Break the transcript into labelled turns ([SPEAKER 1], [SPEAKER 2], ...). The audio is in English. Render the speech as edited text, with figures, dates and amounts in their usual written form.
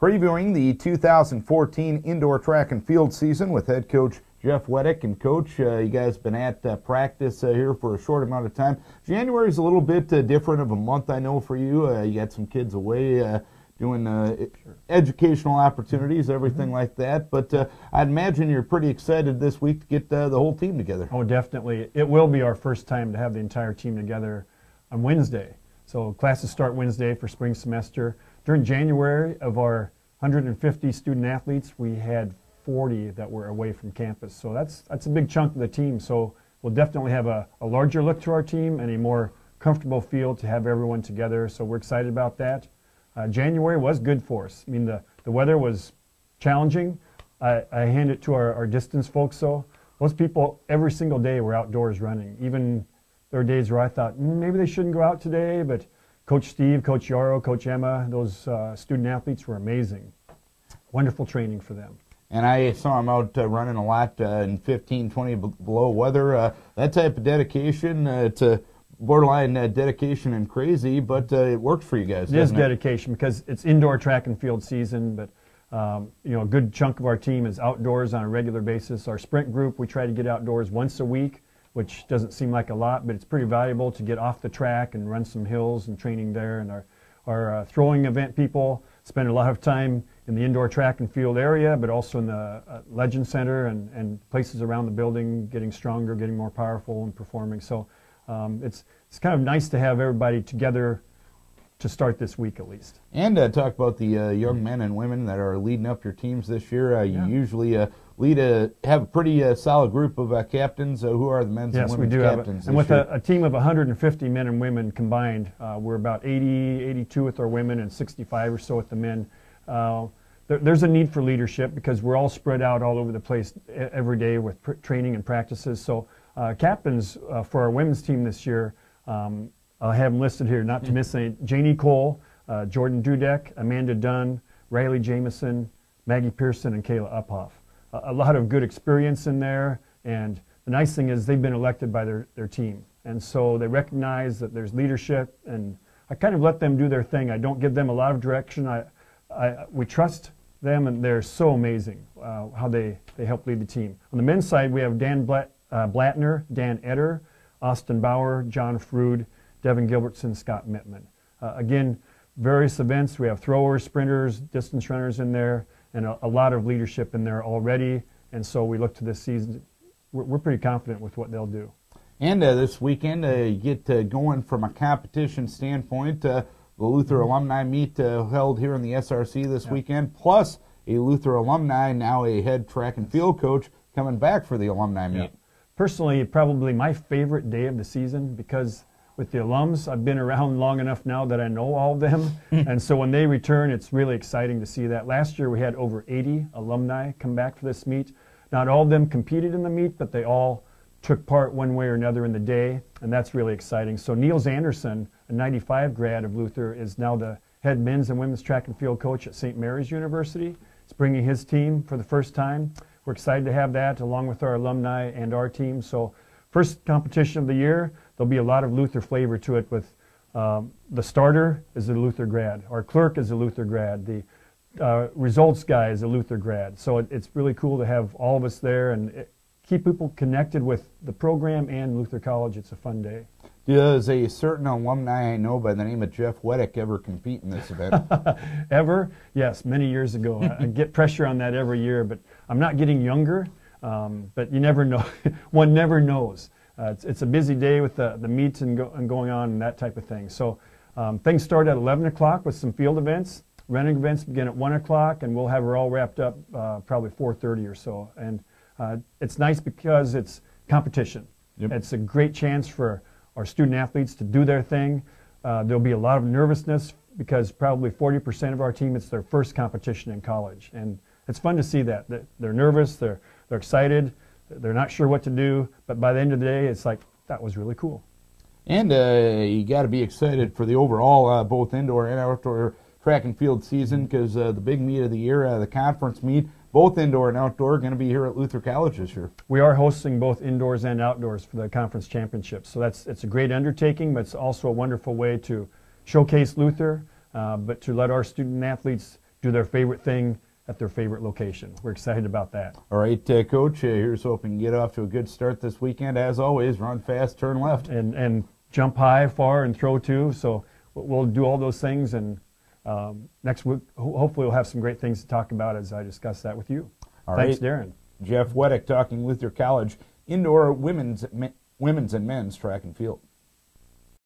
[SPEAKER 1] previewing the 2014 indoor track and field season with head coach Jeff Weddick. And Coach, you guys have been at practice here for a short amount of time. January is a little bit different of a month, I know, for you. You got some kids away doing educational opportunities, everything like that. But I'd imagine you're pretty excited this week to get the whole team together.
[SPEAKER 2] Oh, definitely. It will be our first time to have the entire team together on Wednesday. So classes start Wednesday for spring semester. During January, of our 150 student athletes, we had 40 that were away from campus. So that's a big chunk of the team. So we'll definitely have a larger look to our team and a more comfortable feel to have everyone together. So we're excited about that. January was good for us. I mean, the weather was challenging. I hand it to our distance folks, though. Most people, every single day, were outdoors running. Even there were days where I thought, maybe they shouldn't go out today, but Coach Steve, Coach Yarrow, Coach Emma, those student athletes were amazing. Wonderful training for them.
[SPEAKER 1] And I saw them out running a lot in 15, 20 below weather. That type of dedication, it's a borderline dedication and crazy, but it works for you guys,
[SPEAKER 2] It is dedication because it's indoor track and field season, but you know, a good chunk of our team is outdoors on a regular basis. Our sprint group, we try to get outdoors once a week, which doesn't seem like a lot, but it's pretty valuable to get off the track and run some hills and training there. And our throwing event people spend a lot of time in the indoor track and field area, but also in the Legend Center and places around the building, getting stronger, getting more powerful and performing. So it's kind of nice to have everybody together to start this week at least.
[SPEAKER 1] And talk about the young men and women that are leading up your teams this year. You usually have a pretty solid group of captains. Who are the men's and women's captains?
[SPEAKER 2] And with a team of 150 men and women combined, we're about 80, 82 with our women and 65 or so with the men. There's a need for leadership because we're all spread out all over the place every day with training and practices. So captains for our women's team this year, I'll have them listed here, not to miss any. Janie Cole, Jordan Dudek, Amanda Dunn, Riley Jameson, Maggie Pearson, and Kayla Uphoff. A lot of good experience in there, and the nice thing is they've been elected by their team. And so they recognize that there's leadership, and I kind of let them do their thing. I don't give them a lot of direction. We trust them, and they're so amazing how they help lead the team. On the men's side, we have Dan Blattner, Dan Etter, Austin Bauer, John Frood, Devin Gilbertson, Scott Mittman. Again, various events. We have throwers, sprinters, distance runners in there, and a lot of leadership in there already. And so we look to this season. We're pretty confident with what they'll do. And
[SPEAKER 1] this weekend, you get going from a competition standpoint. The Luther Alumni Meet held here in the SRC this weekend, plus a Luther alumni, now a head track and field coach, coming back for the Alumni Meet.
[SPEAKER 2] Personally, probably my favorite day of the season because with the alums, I've been around long enough now that I know all of them. And so when they return, it's really exciting to see that. Last year we had over 80 alumni come back for this meet. Not all of them competed in the meet, but they all took part one way or another in the day, and that's really exciting. So Niels Anderson, a 95 grad of Luther, is now the head men's and women's track and field coach at St. Mary's University. He's bringing his team for the first time. We're excited to have that along with our alumni and our team. So first competition of the year, there'll be a lot of Luther flavor to it with the starter is a Luther grad. Our clerk is a Luther grad. The results guy is a Luther grad. So it's really cool to have all of us there and keep people connected with the program and Luther College. It's a fun day.
[SPEAKER 1] Does a certain alumni I know by the name of Jeff Weddick ever compete in this event?
[SPEAKER 2] Ever? Yes, many years ago. I get pressure on that every year, but I'm not getting younger. But you never know. One never knows. It's a busy day with the meets and going on and that type of thing. So things start at 11 o'clock with some field events. Running events begin at 1 o'clock, and we'll have her all wrapped up probably 4:30 or so. And it's nice because it's competition. It's a great chance for our student athletes to do their thing. There'll be a lot of nervousness because probably 40% of our team, it's their first competition in college. And it's fun to see that. They're nervous, they're excited, they're not sure what to do, but by the end of the day, it's like, that was really cool.
[SPEAKER 1] And you got to be excited for the overall, both indoor and outdoor track and field season, because the big meet of the year, the conference meet, both indoor and outdoor, are going to be here at Luther College this year.
[SPEAKER 2] We are hosting both indoors and outdoors for the conference championships. So it's a great undertaking, but it's also a wonderful way to showcase Luther, but to let our student athletes do their favorite thing at their favorite location. We're excited about that.
[SPEAKER 1] All right, Coach, here's hoping to get off to a good start this weekend. As always, run fast, turn left.
[SPEAKER 2] And jump high, far, and throw too. So we'll do all those things, and next week, hopefully we'll have some great things to talk about as I discuss that with you. Thanks, Darren.
[SPEAKER 1] Jeff Weddick talking with your college indoor women's and men's track and field.